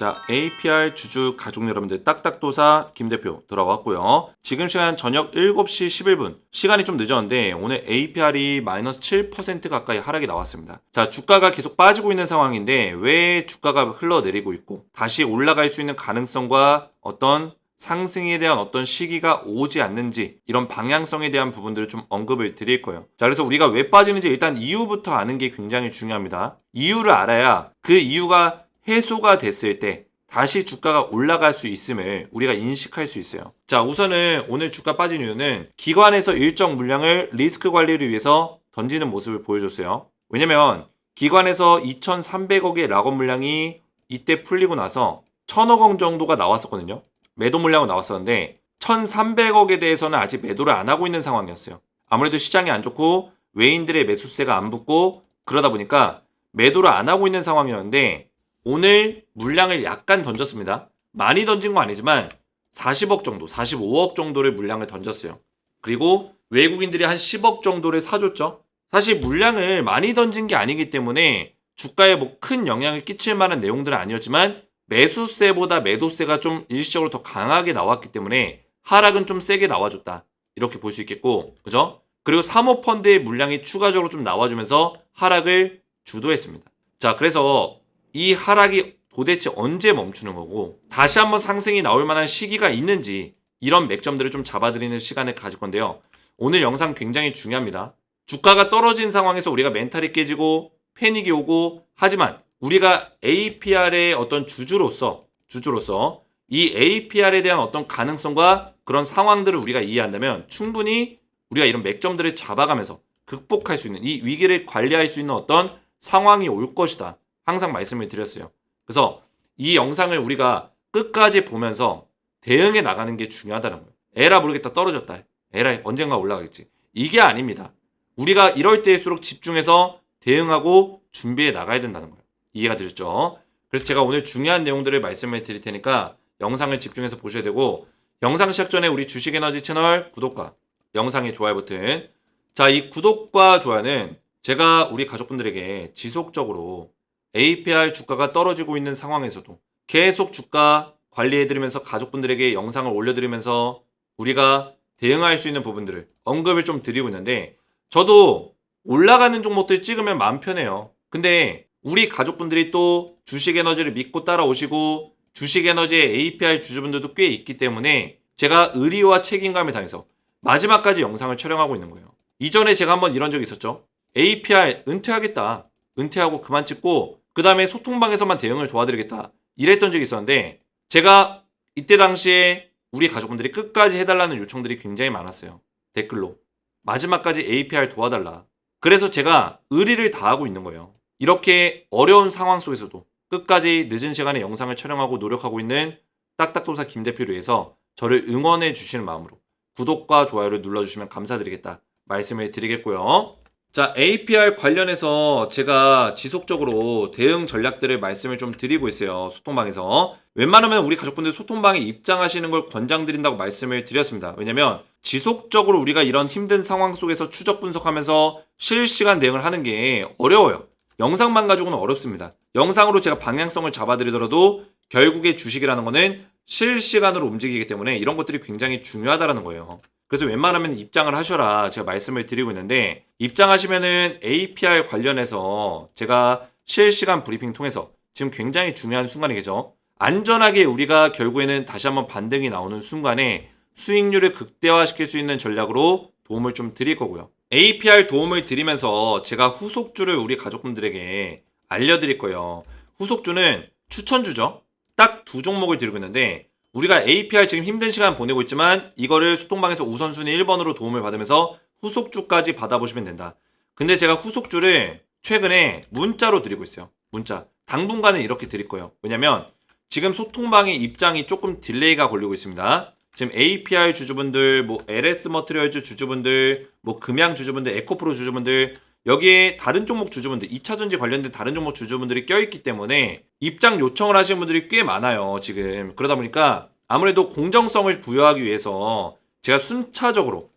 자, APR 주주 가족 여러분들 딱딱도사 김 대표 돌아왔고요. 지금 시간 저녁 7시 11분. 시간이 좀 늦었는데 오늘 APR이 마이너스 7% 가까이 하락이 나왔습니다. 자, 주가가 계속 빠지고 있는 상황인데 왜 주가가 흘러내리고 있고 다시 올라갈 수 있는 가능성과 어떤 상승에 대한 어떤 시기가 오지 않는지 이런 방향성에 대한 부분들을 좀 언급을 드릴 거예요. 자, 그래서 우리가 왜 빠지는지 일단 이유부터 아는 게 굉장히 중요합니다. 이유를 알아야 그 이유가 해소가 됐을 때 다시 주가가 올라갈 수 있음을 우리가 인식할 수 있어요. 자, 우선은 오늘 주가 빠진 이유는 기관에서 일정 물량을 리스크 관리를 위해서 던지는 모습을 보여줬어요. 왜냐면 기관에서 2,300억의 락업 물량이 이때 풀리고 나서 1,000억 원 정도가 나왔었거든요. 매도 물량은 나왔었는데 1,300억에 대해서는 아직 매도를 안 하고 있는 상황이었어요. 아무래도 시장이 안 좋고 외인들의 매수세가 안 붙고 그러다 보니까 매도를 안 하고 있는 상황이었는데 오늘 물량을 약간 던졌습니다. 많이 던진 건 아니지만 40억 정도, 45억 정도를 물량을 던졌어요. 그리고 외국인들이 한 10억 정도를 사줬죠. 사실 물량을 많이 던진 게 아니기 때문에 주가에 뭐 큰 영향을 끼칠 만한 내용들은 아니었지만 매수세보다 매도세가 좀 일시적으로 더 강하게 나왔기 때문에 하락은 좀 세게 나와줬다. 이렇게 볼 수 있겠고, 그죠? 그리고 사모펀드의 물량이 추가적으로 좀 나와주면서 하락을 주도했습니다. 자, 그래서 이 하락이 도대체 언제 멈추는 거고 다시 한번 상승이 나올 만한 시기가 있는지 이런 맥점들을 좀 잡아드리는 시간을 가질 건데요. 오늘 영상 굉장히 중요합니다. 주가가 떨어진 상황에서 우리가 멘탈이 깨지고 패닉이 오고 하지만 우리가 APR의 어떤 주주로서 이 APR에 대한 어떤 가능성과 그런 상황들을 우리가 이해한다면 충분히 우리가 이런 맥점들을 잡아가면서 극복할 수 있는 이 위기를 관리할 수 있는 어떤 상황이 올 것이다. 항상 말씀을 드렸어요. 그래서 이 영상을 우리가 끝까지 보면서 대응해 나가는 게 중요하다는 거예요. 에라 모르겠다 떨어졌다. 에라 언젠가 올라가겠지. 이게 아닙니다. 우리가 이럴 때일수록 집중해서 대응하고 준비해 나가야 된다는 거예요. 이해가 되셨죠? 그래서 제가 오늘 중요한 내용들을 말씀을 드릴 테니까 영상을 집중해서 보셔야 되고 영상 시작 전에 우리 주식에너지 채널 구독과 영상의 좋아요 버튼 자, 이 구독과 좋아요는 제가 우리 가족분들에게 지속적으로 APR 주가가 떨어지고 있는 상황에서도 계속 주가 관리해드리면서 가족분들에게 영상을 올려드리면서 우리가 대응할 수 있는 부분들을 언급을 좀 드리고 있는데 저도 올라가는 종목들 찍으면 마음 편해요. 근데 우리 가족분들이 또 주식에너지를 믿고 따라오시고 주식에너지의 APR 주주분들도 꽤 있기 때문에 제가 의리와 책임감을 다해서 마지막까지 영상을 촬영하고 있는 거예요. 이전에 제가 한번 이런 적이 있었죠. APR 은퇴하겠다. 은퇴하고 그만 찍고 그 다음에 소통방에서만 대응을 도와드리겠다. 이랬던 적이 있었는데 제가 이때 당시에 우리 가족분들이 끝까지 해달라는 요청들이 굉장히 많았어요. 댓글로. 마지막까지 APR 도와달라. 그래서 제가 의리를 다하고 있는 거예요. 이렇게 어려운 상황 속에서도 끝까지 늦은 시간에 영상을 촬영하고 노력하고 있는 딱딱도사 김 대표를 위해서 저를 응원해 주시는 마음으로 구독과 좋아요를 눌러주시면 감사드리겠다 말씀을 드리겠고요. 자, APR 관련해서 제가 지속적으로 대응 전략들을 말씀을 좀 드리고 있어요. 소통방에서. 웬만하면 우리 가족분들 소통방에 입장하시는 걸 권장드린다고 말씀을 드렸습니다. 왜냐면 지속적으로 우리가 이런 힘든 상황 속에서 추적 분석하면서 실시간 대응을 하는 게 어려워요. 영상만 가지고는 어렵습니다. 영상으로 제가 방향성을 잡아드리더라도 결국에 주식이라는 거는 실시간으로 움직이기 때문에 이런 것들이 굉장히 중요하다는 거예요. 그래서 웬만하면 입장을 하셔라 제가 말씀을 드리고 있는데 입장하시면은 APR 관련해서 제가 실시간 브리핑 통해서 지금 굉장히 중요한 순간이겠죠. 안전하게 우리가 결국에는 다시 한번 반등이 나오는 순간에 수익률을 극대화시킬 수 있는 전략으로 도움을 좀 드릴 거고요. APR 도움을 드리면서 제가 후속주를 우리 가족분들에게 알려드릴 거예요. 후속주는 추천주죠. 딱 두 종목을 드리고 있는데 우리가 APR 지금 힘든 시간 보내고 있지만 이거를 소통방에서 우선순위 1번으로 도움을 받으면서 후속주까지 받아보시면 된다. 근데 제가 후속주를 최근에 문자로 드리고 있어요. 문자. 당분간은 이렇게 드릴 거예요. 왜냐면 지금 소통방의 입장이 조금 딜레이가 걸리고 있습니다. 지금 APR 주주분들, 뭐 LS 머티리얼즈 주주분들, 뭐 금양 주주분들, 에코프로 주주분들 여기에 다른 종목 주주분들, 2차전지 관련된 다른 종목 주주분들이 껴있기 때문에 입장 요청을 하시는 분들이 꽤 많아요, 지금. 그러다 보니까 아무래도 공정성을 부여하기 위해서 제가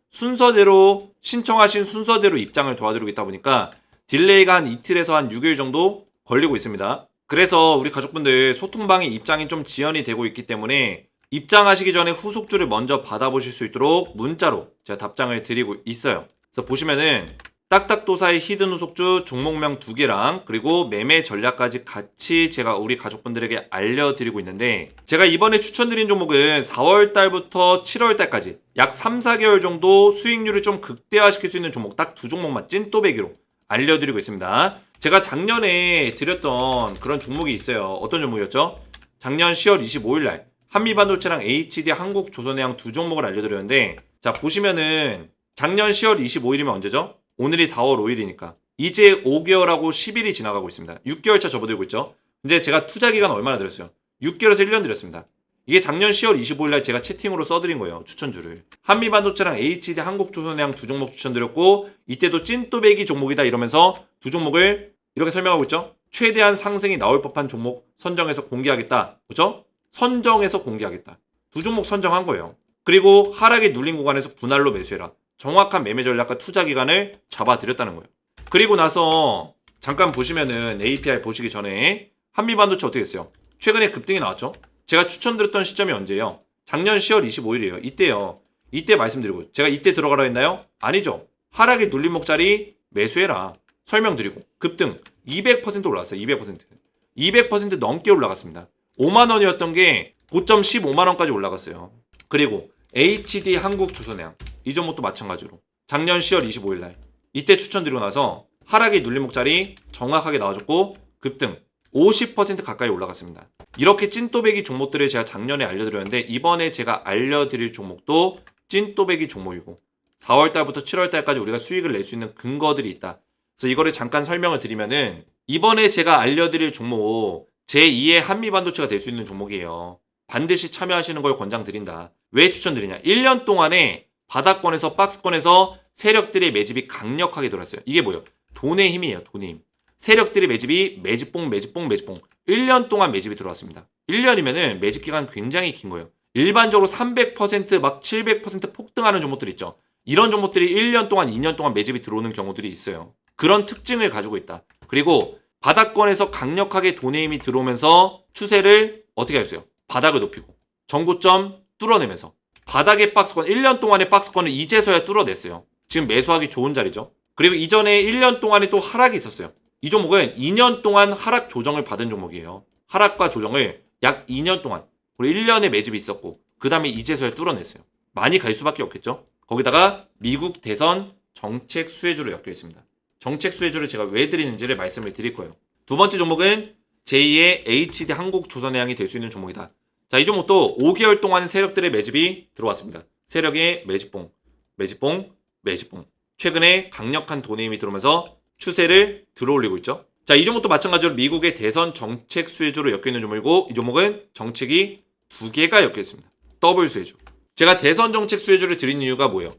순서대로 신청하신 순서대로 입장을 도와드리고 있다 보니까 딜레이가 한 이틀에서 한 6일 정도 걸리고 있습니다. 그래서 우리 가족분들 소통방에 입장이 좀 지연이 되고 있기 때문에 입장하시기 전에 후속주를 먼저 받아보실 수 있도록 문자로 제가 답장을 드리고 있어요. 그래서 보시면은 딱딱도사의 히든 후속주 종목명 2개랑 그리고 매매 전략까지 같이 제가 우리 가족분들에게 알려드리고 있는데, 제가 이번에 추천드린 종목은 4월달부터 7월달까지 약 3, 4개월 정도 수익률을 좀 극대화시킬 수 있는 종목 딱 2종목만 찐또배기로 알려드리고 있습니다. 제가 작년에 드렸던 그런 종목이 있어요. 어떤 종목이었죠? 작년 10월 25일날 한미반도체랑 HD 한국조선해양 2종목을 알려드렸는데, 자 보시면은 작년 10월 25일이면 언제죠? 오늘이 4월 5일이니까 이제 5개월하고 10일이 지나가고 있습니다. 6개월 차 접어들고 있죠. 근데 제가 투자 기간 얼마나 드렸어요? 6개월에서 1년 드렸습니다. 이게 작년 10월 25일날 제가 채팅으로 써드린 거예요. 추천주를. 한미반도체랑 HD 한국조선해양 2종목 추천드렸고, 이때도 찐또배기 종목이다 이러면서 2종목을 이렇게 설명하고 있죠. 최대한 상승이 나올 법한 종목 선정해서 공개하겠다. 그렇죠? 선정해서 공개하겠다. 2종목 선정한 거예요. 그리고 하락이 눌린 구간에서 분할로 매수해라. 정확한 매매 전략과 투자 기간을 잡아드렸다는 거예요. 그리고 나서 잠깐 보시면은 API 보시기 전에 한미반도체 어떻게 했어요? 최근에 급등이 나왔죠? 제가 추천드렸던 시점이 언제예요? 작년 10월 25일이에요. 이때요. 이때 말씀드리고 제가 이때 들어가라 했나요? 아니죠. 하락이 눌린 목자리 매수해라. 설명드리고 급등 200% 올라갔어요. 200%. 200% 넘게 올라갔습니다. 5만 원이었던 게 고점 15만 원까지 올라갔어요. 그리고 HD 한국조선해양 이 종목도 마찬가지로 작년 10월 25일 날 이때 추천드리고 나서 하락이 눌린 목자리 정확하게 나와줬고 급등 50% 가까이 올라갔습니다. 이렇게 찐또배기 종목들을 제가 작년에 알려드렸는데, 이번에 제가 알려드릴 종목도 찐또배기 종목이고 4월달부터 7월달까지 우리가 수익을 낼 수 있는 근거들이 있다. 그래서 이거를 잠깐 설명을 드리면은, 이번에 제가 알려드릴 종목 제2의 한미반도체가 될 수 있는 종목이에요. 반드시 참여하시는 걸 권장드린다. 왜 추천드리냐? 1년 동안에 바닥권에서 박스권에서 세력들의 매집이 강력하게 들어왔어요. 이게 뭐예요? 돈의 힘이에요. 돈의 힘. 세력들의 매집이 매집봉 1년 동안 매집이 들어왔습니다. 1년이면은 매집 기간 굉장히 긴 거예요. 일반적으로 300% 700% 폭등하는 종목들 있죠. 이런 종목들이 1년 동안 2년 동안 매집이 들어오는 경우들이 있어요. 그런 특징을 가지고 있다. 그리고 바닥권에서 강력하게 돈의 힘이 들어오면서 추세를 어떻게 했어요? 바닥을 높이고 전고점 뚫어내면서 바닥의 박스권 1년 동안의 박스권을 이제서야 뚫어냈어요. 지금 매수하기 좋은 자리죠. 그리고 이전에 1년 동안에 또 하락이 있었어요. 이 종목은 2년 동안 하락 조정을 받은 종목이에요. 하락과 조정을 약 2년 동안, 그리고 1년의 매집이 있었고 그 다음에 이제서야 뚫어냈어요. 많이 갈 수밖에 없겠죠. 거기다가 미국 대선 정책 수혜주로 엮여 있습니다. 정책 수혜주를 제가 왜 드리는지를 말씀을 드릴 거예요. 두 번째 종목은 제2의 HD 한국조선해양이 될 수 있는 종목이다. 자, 이 종목도 5개월 동안 세력들의 매집이 들어왔습니다. 세력의 매집봉. 최근에 강력한 돈의 힘이 들어오면서 추세를 들어올리고 있죠. 자, 이 종목도 마찬가지로 미국의 대선 정책 수혜주로 엮여 있는 종목이고, 이 종목은 정책이 2개가 엮여 있습니다. 더블 수혜주. 제가 대선 정책 수혜주를 드린 이유가 뭐예요?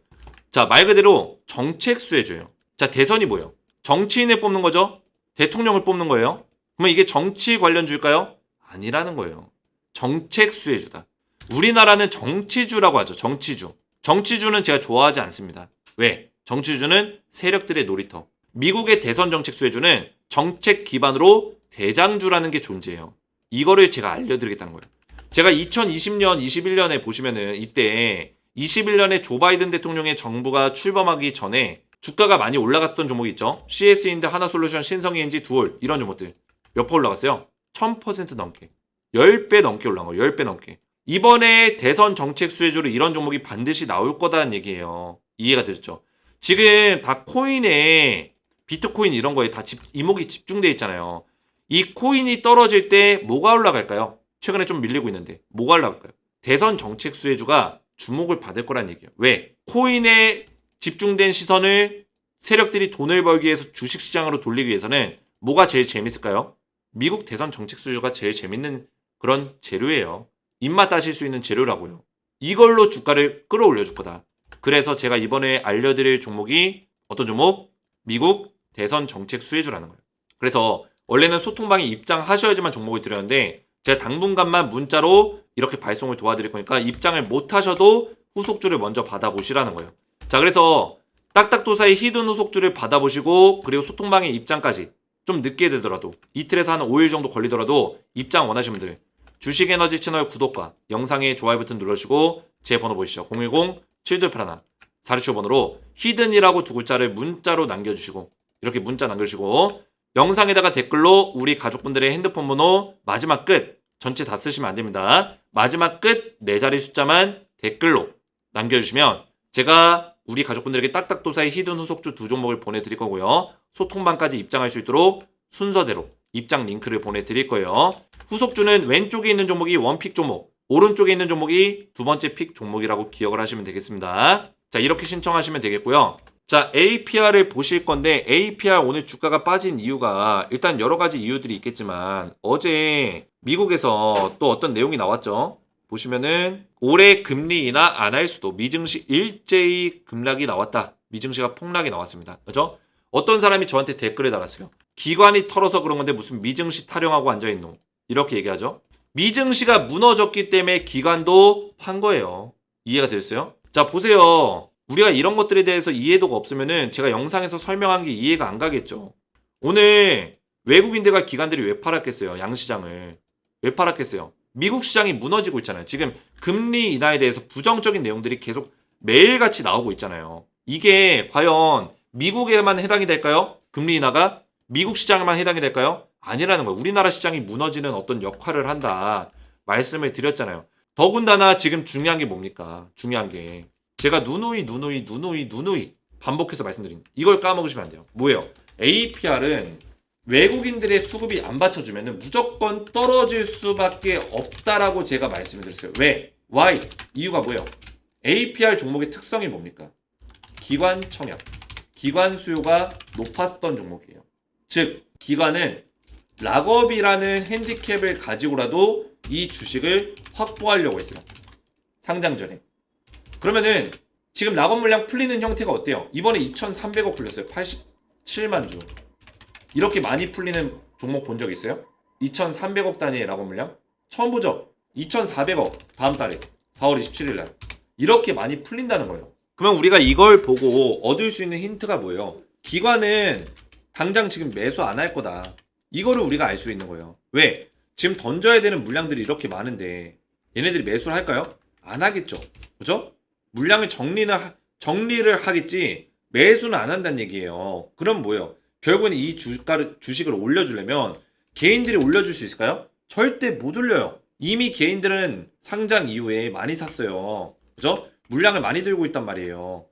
자, 말 그대로 정책 수혜주예요. 자, 대선이 뭐예요? 정치인을 뽑는 거죠? 대통령을 뽑는 거예요? 그러면 이게 정치 관련주일까요? 아니라는 거예요. 정책 수혜주다. 우리나라는 정치주라고 하죠. 정치주. 정치주는 제가 좋아하지 않습니다. 왜? 정치주는 세력들의 놀이터. 미국의 대선 정책 수혜주는 정책 기반으로 대장주라는 게 존재해요. 이거를 제가 알려드리겠다는 거예요. 제가 2020년, 21년에 보시면은 이때 21년에 조 바이든 대통령의 정부가 출범하기 전에 주가가 많이 올라갔었던 종목이 있죠. CS인드, 하나솔루션, 신성ENG, 두올 이런 종목들. 몇 퍼 올라갔어요? 1000% 넘게. 10배 넘게 올라간 거예요. 10배 넘게. 이번에 대선 정책 수혜주로 이런 종목이 반드시 나올 거다는 얘기예요. 이해가 되셨죠? 지금 다 코인에 비트코인 이런 거에 다 이목이 집중돼 있잖아요. 이 코인이 떨어질 때 뭐가 올라갈까요? 최근에 좀 밀리고 있는데 뭐가 올라갈까요? 대선 정책 수혜주가 주목을 받을 거란 얘기예요. 왜? 코인에 집중된 시선을 세력들이 돈을 벌기 위해서 주식시장으로 돌리기 위해서는 뭐가 제일 재밌을까요? 미국 대선 정책 수혜주가 제일 재밌는 그런 재료예요. 입맛 따실 수 있는 재료라고요. 이걸로 주가를 끌어올려 줄 거다. 그래서 제가 이번에 알려드릴 종목이 어떤 종목? 미국 대선 정책 수혜주라는 거예요. 그래서 원래는 소통방에 입장하셔야지만 종목을 드렸는데 제가 당분간만 문자로 이렇게 발송을 도와드릴 거니까 입장을 못 하셔도 후속주를 먼저 받아보시라는 거예요. 자, 그래서 딱딱도사의 히든 후속주를 받아보시고 그리고 소통방의 입장까지 좀 늦게 되더라도 이틀에서 한 5일 정도 걸리더라도 입장 원하시는 분들 주식에너지 채널 구독과 영상에 좋아요 버튼 눌러주시고 제 번호 보시죠. 010-7281-4675번호로 히든이라고 두 글자를 문자로 남겨주시고 이렇게 문자 남겨주시고 영상에다가 댓글로 우리 가족분들의 핸드폰 번호 마지막 끝 전체 다 쓰시면 안 됩니다. 마지막 끝 4자리 숫자만 댓글로 남겨주시면 제가 우리 가족분들에게 딱딱도사의 히든 후속주 2종목을 보내드릴 거고요. 소통방까지 입장할 수 있도록 순서대로 입장 링크를 보내드릴 거예요. 후속주는 왼쪽에 있는 종목이 원픽 종목, 오른쪽에 있는 종목이 두 번째 픽 종목이라고 기억을 하시면 되겠습니다. 자, 이렇게 신청하시면 되겠고요. 자, APR을 보실 건데 APR 오늘 주가가 빠진 이유가 일단 여러 가지 이유들이 있겠지만 어제 미국에서 또 어떤 내용이 나왔죠. 보시면은 올해 금리 인하 안 할 수도 미증시 일제히 급락이 나왔다. 미증시가 폭락이 나왔습니다. 그죠? 어떤 사람이 저한테 댓글을 달았어요. 기관이 털어서 그런 건데 무슨 미증시 타령하고 앉아있노. 이렇게 얘기하죠. 미증시가 무너졌기 때문에 기관도 판 거예요. 이해가 되셨어요? 자, 보세요. 우리가 이런 것들에 대해서 이해도가 없으면은 제가 영상에서 설명한 게 이해가 안 가겠죠. 오늘 외국인들과 기관들이 왜 팔았겠어요? 양시장을. 왜 팔았겠어요? 미국 시장이 무너지고 있잖아요. 지금 금리 인하에 대해서 부정적인 내용들이 계속 매일같이 나오고 있잖아요. 이게 과연 미국에만 해당이 될까요? 금리 인하가 미국 시장에만 해당이 될까요? 아니라는 거예요. 우리나라 시장이 무너지는 어떤 역할을 한다. 말씀을 드렸잖아요. 더군다나 지금 중요한 게 뭡니까? 중요한 게 제가 누누이 반복해서 말씀드린 이걸 까먹으시면 안 돼요. 뭐예요? APR은 외국인들의 수급이 안 받쳐주면 무조건 떨어질 수밖에 없다라고 제가 말씀을 드렸어요. 왜? Why? 이유가 뭐예요? APR 종목의 특성이 뭡니까? 기관 청약, 기관 수요가 높았던 종목이에요. 즉, 기관은 락업이라는 핸디캡을 가지고라도 이 주식을 확보하려고 했어요. 상장 전에. 그러면은 지금 락업 물량 풀리는 형태가 어때요? 이번에 2,300억 풀렸어요. 87만 주. 이렇게 많이 풀리는 종목 본 적 있어요? 2,300억 단위의 락업 물량? 처음 보죠? 2,400억 다음 달에 4월 27일 날 이렇게 많이 풀린다는 거예요. 그러면 우리가 이걸 보고 얻을 수 있는 힌트가 뭐예요? 기관은 당장 지금 매수 안 할 거다. 이거를 우리가 알 수 있는 거예요. 왜? 지금 던져야 되는 물량들이 이렇게 많은데 얘네들이 매수를 할까요? 안 하겠죠. 그죠? 물량을 정리를 하겠지 매수는 안 한다는 얘기예요. 그럼 뭐예요? 결국은 이 주식을 올려주려면 개인들이 올려줄 수 있을까요? 절대 못 올려요. 이미 개인들은 상장 이후에 많이 샀어요. 그죠? 물량을 많이 들고 있단 말이에요.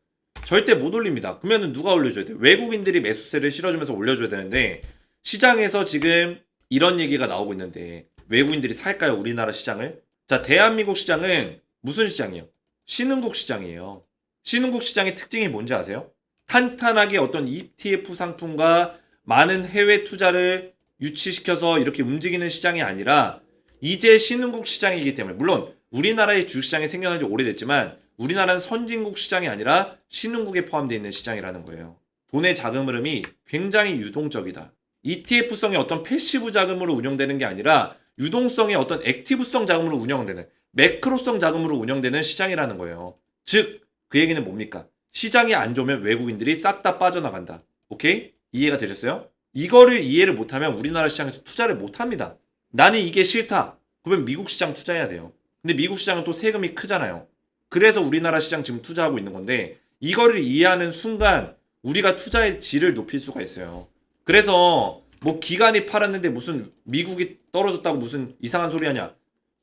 절대 못 올립니다. 그러면 누가 올려줘야 돼요? 외국인들이 매수세를 실어주면서 올려줘야 되는데 시장에서 지금 이런 얘기가 나오고 있는데 외국인들이 살까요? 우리나라 시장을? 자, 대한민국 시장은 무슨 시장이에요? 신흥국 시장이에요. 신흥국 시장의 특징이 뭔지 아세요? 탄탄하게 어떤 ETF 상품과 많은 해외 투자를 유치시켜서 이렇게 움직이는 시장이 아니라 이제 신흥국 시장이기 때문에 물론 우리나라의 주식시장이 생겨난 지 오래됐지만 우리나라는 선진국 시장이 아니라 신흥국에 포함되어 있는 시장이라는 거예요. 돈의 자금 흐름이 굉장히 유동적이다. ETF성의 어떤 패시브 자금으로 운영되는 게 아니라 유동성의 어떤 액티브성 자금으로 운영되는 매크로성 자금으로 운영되는 시장이라는 거예요. 즉, 그 얘기는 뭡니까? 시장이 안 좋으면 외국인들이 싹 다 빠져나간다. 오케이? 이해가 되셨어요? 이거를 이해를 못하면 우리나라 시장에서 투자를 못합니다. 나는 이게 싫다. 그러면 미국 시장 투자해야 돼요. 근데 미국 시장은 또 세금이 크잖아요. 그래서 우리나라 시장 지금 투자하고 있는 건데 이거를 이해하는 순간 우리가 투자의 질을 높일 수가 있어요. 그래서 뭐 기관이 팔았는데 무슨 미국이 떨어졌다고 무슨 이상한 소리 하냐.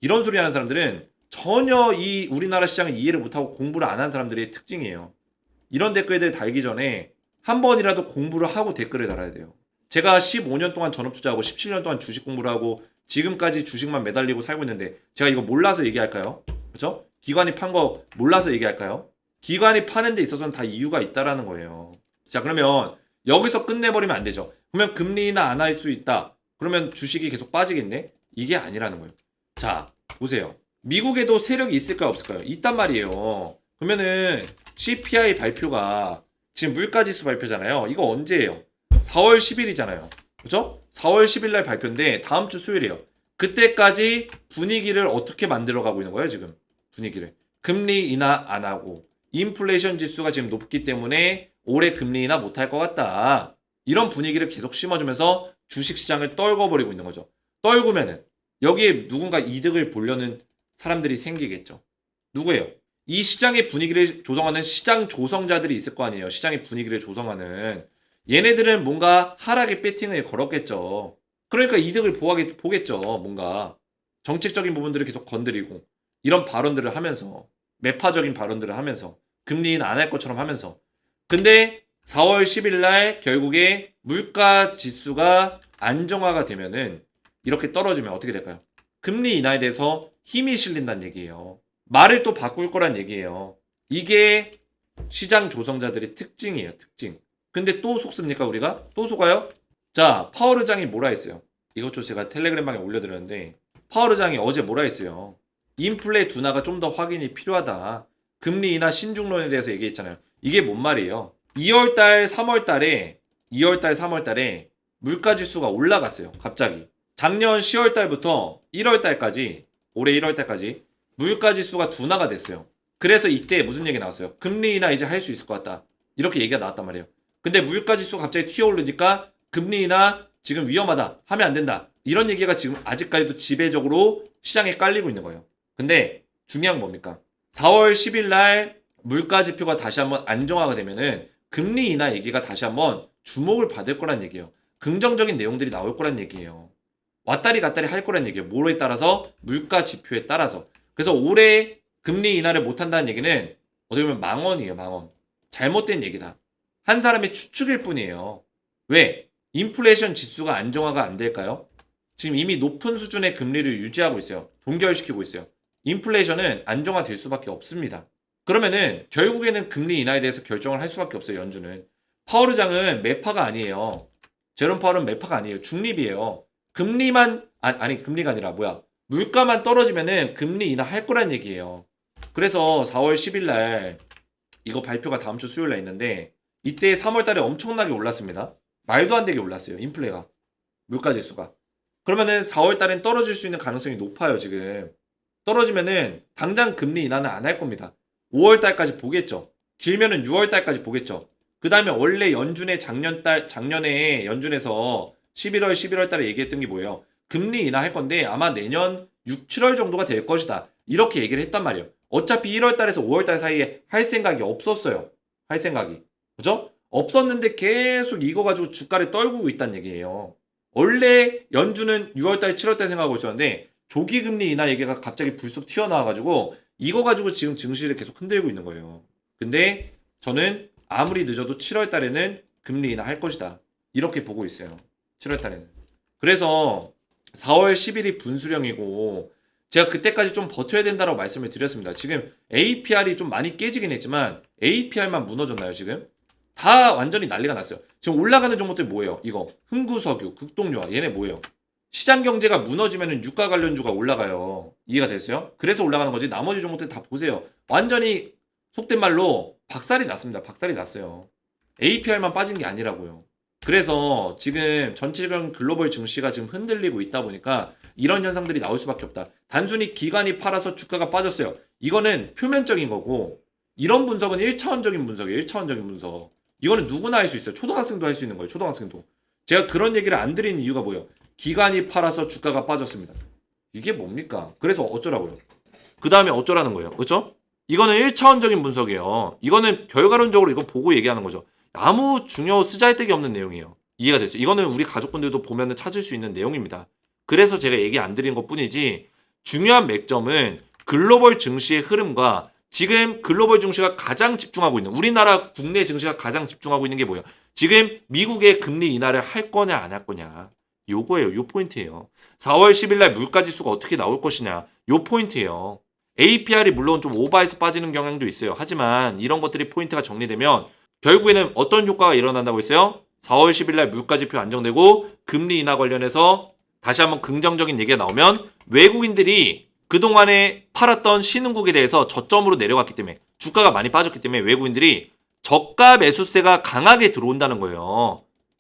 이런 소리 하는 사람들은 전혀 이 우리나라 시장을 이해를 못하고 공부를 안 한 사람들의 특징이에요. 이런 댓글들 달기 전에 한 번이라도 공부를 하고 댓글을 달아야 돼요. 제가 15년 동안 전업 투자하고 17년 동안 주식 공부를 하고 지금까지 주식만 매달리고 살고 있는데 제가 이거 몰라서 얘기할까요? 그렇죠? 기관이 판 거 몰라서 얘기할까요? 기관이 파는 데 있어서는 다 이유가 있다라는 거예요. 자, 그러면 여기서 끝내버리면 안 되죠. 그러면 금리 인하 안 할 수 있다. 그러면 주식이 계속 빠지겠네? 이게 아니라는 거예요. 자, 보세요. 미국에도 세력이 있을까요? 없을까요? 있단 말이에요. 그러면은 CPI 발표가 지금 물가지수 발표잖아요. 이거 언제예요? 4월 10일이잖아요. 그죠? 4월 10일 날 발표인데 다음 주 수요일이에요. 그때까지 분위기를 어떻게 만들어가고 있는 거예요, 지금? 분위기를. 금리 인하 안 하고 인플레이션 지수가 지금 높기 때문에 올해 금리 인하 못할 것 같다. 이런 분위기를 계속 심어주면서 주식시장을 떨궈버리고 있는 거죠. 떨구면은 여기에 누군가 이득을 보려는 사람들이 생기겠죠. 누구예요? 이 시장의 분위기를 조성하는 시장 조성자들이 있을 거 아니에요. 시장의 분위기를 조성하는. 얘네들은 뭔가 하락의 배팅을 걸었겠죠. 그러니까 이득을 보겠죠. 뭔가 정책적인 부분들을 계속 건드리고 이런 발언들을 하면서 매파적인 발언들을 하면서 금리 인하 안 할 것처럼 하면서 근데 4월 10일 날 결국에 물가 지수가 안정화가 되면은 이렇게 떨어지면 어떻게 될까요? 금리 인하에 대해서 힘이 실린다는 얘기예요. 말을 또 바꿀 거란 얘기예요. 이게 시장 조성자들의 특징이에요. 특징. 근데 또 속습니까 우리가? 또 속아요? 자, 파월 의장이 뭐라 했어요? 이것도 제가 텔레그램방에 올려드렸는데 파월 의장이 어제 뭐라 했어요? 인플레 둔화가 좀 더 확인이 필요하다. 금리 인하 신중론에 대해서 얘기했잖아요. 이게 뭔 말이에요? 2월달, 3월달에 2월달, 3월달에 물가지수가 올라갔어요. 갑자기. 작년 10월달부터 1월달까지 올해 1월달까지 물가지수가 둔화가 됐어요. 그래서 이때 무슨 얘기 나왔어요? 금리 인하 이제 할 수 있을 것 같다. 이렇게 얘기가 나왔단 말이에요. 근데 물가지수가 갑자기 튀어오르니까 금리 인하 지금 위험하다. 하면 안 된다. 이런 얘기가 지금 아직까지도 지배적으로 시장에 깔리고 있는 거예요. 근데 중요한 건 뭡니까? 4월 10일 날 물가 지표가 다시 한번 안정화가 되면은 금리 인하 얘기가 다시 한번 주목을 받을 거란 얘기예요. 긍정적인 내용들이 나올 거란 얘기예요. 왔다리 갔다리 할 거란 얘기예요. 뭐에 따라서? 물가 지표에 따라서. 그래서 올해 금리 인하를 못 한다는 얘기는 어떻게 보면 망언이에요. 망언. 잘못된 얘기다. 한 사람의 추측일 뿐이에요. 왜? 인플레이션 지수가 안정화가 안 될까요? 지금 이미 높은 수준의 금리를 유지하고 있어요. 동결시키고 있어요. 인플레이션은 안정화될 수밖에 없습니다. 그러면은 결국에는 금리 인하에 대해서 결정을 할 수밖에 없어요. 연준은. 파월 의장은 매파가 아니에요. 제롬 파월은 매파가 아니에요. 중립이에요. 금리만 아니 금리가 아니라 뭐야? 물가만 떨어지면은 금리 인하 할 거란 얘기예요. 그래서 4월 10일 날 이거 발표가 다음 주 수요일 날 있는데 이때 3월 달에 엄청나게 올랐습니다. 말도 안 되게 올랐어요. 인플레가. 물가 지수가. 그러면은 4월 달엔 떨어질 수 있는 가능성이 높아요, 지금. 떨어지면은 당장 금리 인하는 안 할 겁니다. 5월 달까지 보겠죠. 길면은 6월 달까지 보겠죠. 그다음에 원래 연준의 작년에 연준에서 11월, 11월 달에 얘기했던 게 뭐예요? 금리 인하할 건데 아마 내년 6, 7월 정도가 될 것이다. 이렇게 얘기를 했단 말이에요. 어차피 1월 달에서 5월 달 사이에 할 생각이 없었어요. 할 생각이. 그죠? 없었는데 계속 이거 가지고 주가를 떨구고 있다는 얘기예요. 원래 연준은 6월 달, 7월 달 생각하고 있었는데 조기 금리 인하 얘기가 갑자기 불쑥 튀어나와가지고 이거 가지고 지금 증시를 계속 흔들고 있는 거예요. 근데 저는 아무리 늦어도 7월 달에는 금리 인하 할 것이다. 이렇게 보고 있어요. 7월 달에는. 그래서 4월 10일이 분수령이고 제가 그때까지 좀 버텨야 된다고 말씀을 드렸습니다. 지금 APR이 좀 많이 깨지긴 했지만 APR만 무너졌나요 지금? 다 완전히 난리가 났어요. 지금 올라가는 종목들 뭐예요? 이거 흥구석유, 극동유화 얘네 뭐예요? 시장 경제가 무너지면 유가 관련주가 올라가요. 이해가 됐어요? 그래서 올라가는 거지. 나머지 종목들 다 보세요. 완전히 속된 말로 박살이 났습니다. 박살이 났어요. APR만 빠진 게 아니라고요. 그래서 지금 전체적인 글로벌 증시가 지금 흔들리고 있다 보니까 이런 현상들이 나올 수밖에 없다. 단순히 기관이 팔아서 주가가 빠졌어요. 이거는 표면적인 거고 이런 분석은 1차원적인 분석이에요. 1차원적인 분석. 이거는 누구나 할 수 있어요. 초등학생도 할 수 있는 거예요. 초등학생도. 제가 그런 얘기를 안 드리는 이유가 뭐예요? 기관이 팔아서 주가가 빠졌습니다. 이게 뭡니까? 그래서 어쩌라고요? 그 다음에 어쩌라는 거예요. 그렇죠? 이거는 1차원적인 분석이에요. 이거는 결과론적으로 이거 보고 얘기하는 거죠. 아무 중요 쓰잘데기 없는 내용이에요. 이해가 됐죠? 이거는 우리 가족분들도 보면은 찾을 수 있는 내용입니다. 그래서 제가 얘기 안 드린 것 뿐이지 중요한 맥점은 글로벌 증시의 흐름과 지금 글로벌 증시가 가장 집중하고 있는 우리나라 국내 증시가 가장 집중하고 있는 게 뭐예요? 지금 미국의 금리 인하를 할 거냐 안 할 거냐 요거예요. 요 포인트예요. 4월 10일 날 물가 지수가 어떻게 나올 것이냐 요 포인트예요. APR이 물론 좀 오버해서 빠지는 경향도 있어요. 하지만 이런 것들이 포인트가 정리되면 결국에는 어떤 효과가 일어난다고 했어요? 4월 10일 날 물가 지표 안정되고 금리 인하 관련해서 다시 한번 긍정적인 얘기가 나오면 외국인들이 그동안에 팔았던 신흥국에 대해서 저점으로 내려갔기 때문에 주가가 많이 빠졌기 때문에 외국인들이 저가 매수세가 강하게 들어온다는 거예요.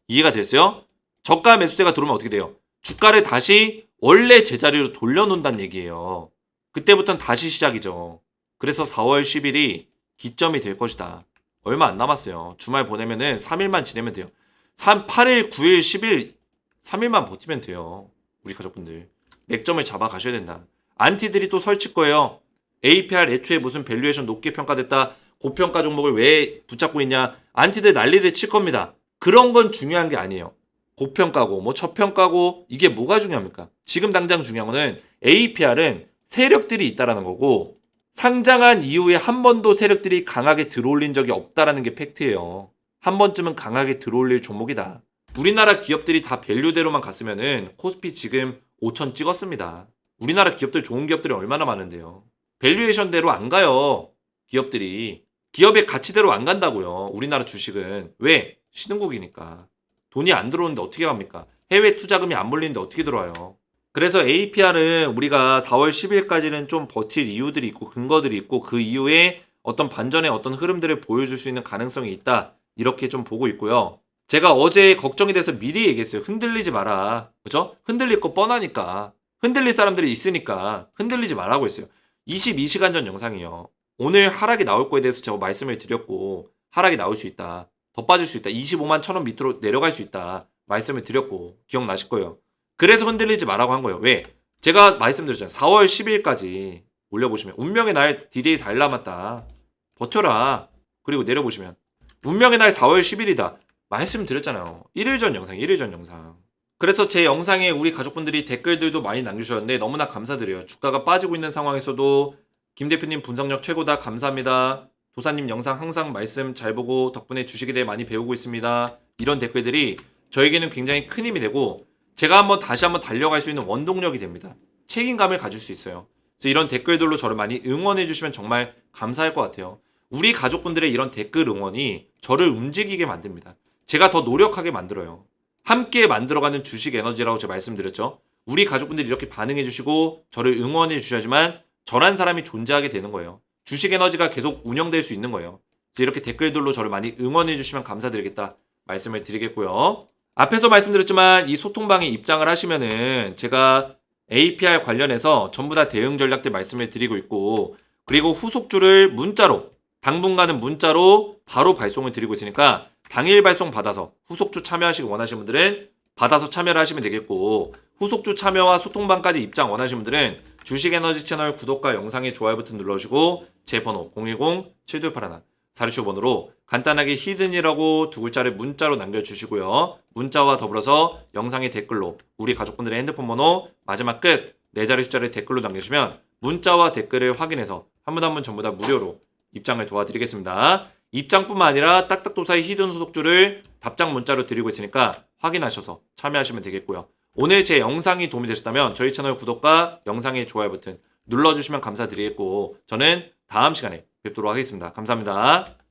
이해가 됐어요? 저가 매수세가 들어오면 어떻게 돼요? 주가를 다시 원래 제자리로 돌려놓는다는 얘기예요. 그때부터는 다시 시작이죠. 그래서 4월 10일이 기점이 될 것이다. 얼마 안 남았어요. 주말 보내면은 3일만 지내면 돼요. 8일, 9일, 10일, 3일만 버티면 돼요. 우리 가족분들. 맥점을 잡아 가셔야 된다. 안티들이 또 설칠 거예요. APR 애초에 무슨 밸류에이션 높게 평가됐다. 고평가 종목을 왜 붙잡고 있냐. 안티들 난리를 칠 겁니다. 그런 건 중요한 게 아니에요. 고평가고 뭐 저평가고 이게 뭐가 중요합니까? 지금 당장 중요한 거는 APR은 세력들이 있다라는 거고 상장한 이후에 한 번도 세력들이 강하게 들어올린 적이 없다라는 게 팩트예요. 한 번쯤은 강하게 들어올릴 종목이다. 우리나라 기업들이 다 밸류대로만 갔으면은 코스피 지금 5천 찍었습니다. 우리나라 기업들 좋은 기업들이 얼마나 많은데요. 밸류에이션대로 안 가요. 기업들이. 기업의 가치대로 안 간다고요. 우리나라 주식은. 왜? 신흥국이니까. 돈이 안 들어오는데 어떻게 갑니까? 해외 투자금이 안 몰리는데 어떻게 들어와요? 그래서 APR은 우리가 4월 10일까지는 좀 버틸 이유들이 있고 근거들이 있고 그 이후에 어떤 반전의 어떤 흐름들을 보여줄 수 있는 가능성이 있다. 이렇게 좀 보고 있고요. 제가 어제 걱정이 돼서 미리 얘기했어요. 흔들리지 마라. 그죠? 흔들릴 거 뻔하니까. 흔들릴 사람들이 있으니까 흔들리지 말라고 했어요. 22시간 전 영상이요. 오늘 하락이 나올 거에 대해서 제가 말씀을 드렸고 하락이 나올 수 있다. 더 빠질 수 있다. 25만 1,000원 밑으로 내려갈 수 있다. 말씀을 드렸고 기억나실 거예요. 그래서 흔들리지 말라고 한 거예요. 왜? 제가 말씀드렸잖아요. 4월 10일까지 올려보시면 운명의 날 D-Day 4일 남았다. 버텨라. 그리고 내려보시면 운명의 날 4월 10일이다. 말씀드렸잖아요. 1일 전 영상, 1일 전 영상. 그래서 제 영상에 우리 가족분들이 댓글들도 많이 남겨주셨는데 너무나 감사드려요. 주가가 빠지고 있는 상황에서도 김 대표님 분석력 최고다. 감사합니다. 도사님 영상 항상 말씀 잘 보고 덕분에 주식에 대해 많이 배우고 있습니다. 이런 댓글들이 저에게는 굉장히 큰 힘이 되고 제가 다시 한번 달려갈 수 있는 원동력이 됩니다. 책임감을 가질 수 있어요. 그래서 이런 댓글들로 저를 많이 응원해 주시면 정말 감사할 것 같아요. 우리 가족분들의 이런 댓글 응원이 저를 움직이게 만듭니다. 제가 더 노력하게 만들어요. 함께 만들어가는 주식 에너지라고 제가 말씀드렸죠. 우리 가족분들이 이렇게 반응해 주시고 저를 응원해 주셔야지만 저란 사람이 존재하게 되는 거예요. 주식 에너지가 계속 운영될 수 있는 거예요. 그래서 이렇게 댓글들로 저를 많이 응원해 주시면 감사드리겠다 말씀을 드리겠고요. 앞에서 말씀드렸지만 이 소통방에 입장을 하시면은 제가 APR 관련해서 전부 다 대응 전략들 말씀을 드리고 있고 그리고 후속주를 문자로 당분간은 문자로 바로 발송을 드리고 있으니까 당일 발송 받아서 후속주 참여하시기 원하시는 분들은 받아서 참여를 하시면 되겠고 후속주 참여와 소통방까지 입장 원하시는 분들은 주식에너지 채널 구독과 영상의 좋아요 버튼 눌러주시고 제 번호 010-7281 사르슈번호로 간단하게 히든이라고 두 글자를 문자로 남겨주시고요. 문자와 더불어서 영상의 댓글로 우리 가족분들의 핸드폰 번호 마지막 끝 4자리 숫자를 댓글로 남겨주시면 문자와 댓글을 확인해서 한 분 한 분 전부 다 무료로 입장을 도와드리겠습니다. 입장뿐만 아니라 딱딱도사의 히든 소속주를 답장 문자로 드리고 있으니까 확인하셔서 참여하시면 되겠고요. 오늘 제 영상이 도움이 되셨다면 저희 채널 구독과 영상의 좋아요 버튼 눌러주시면 감사드리겠고 저는 다음 시간에 뵙도록 하겠습니다. 감사합니다.